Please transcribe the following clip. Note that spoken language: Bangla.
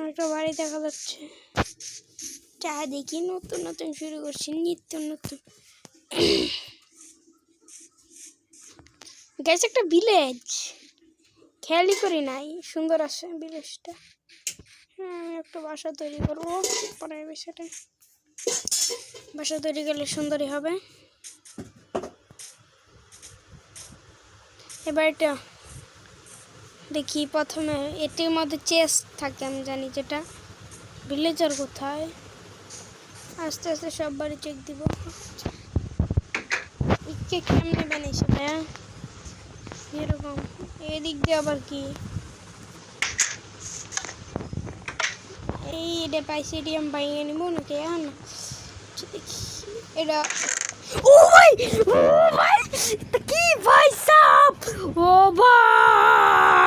একটা বাড়ি দেখা যাচ্ছে। চারিদিকে নতুন নতুন শুরু করছি, নিত্য নতুন। গ্যাস একটা ভিলেজ খেয়ালই করি নাই, সুন্দর আছে ভিলেজটা। একটু বাসা তৈরি করবো পরে বিষয়টা। বাসা তৈরি করলে সুন্দরই হবে। এবার এটা দেখি, প্রথমে এটির মধ্যে চেস্ট থাকে আমি জানি, যেটা ভিলেজার কোথায়। আস্তে আস্তে সব বাড়ি চেক দিব। ইকে কেমনে বানিয়েছে ভাইয়া এরকম? এদিক দিয়ে আবার কি এই এটা পাইছি, এটি আমি বাইরে নিব নাকি এখন? দেখি এটা। ও ভাই, ও ভাই, কি ভাই সাব, ও ভাই।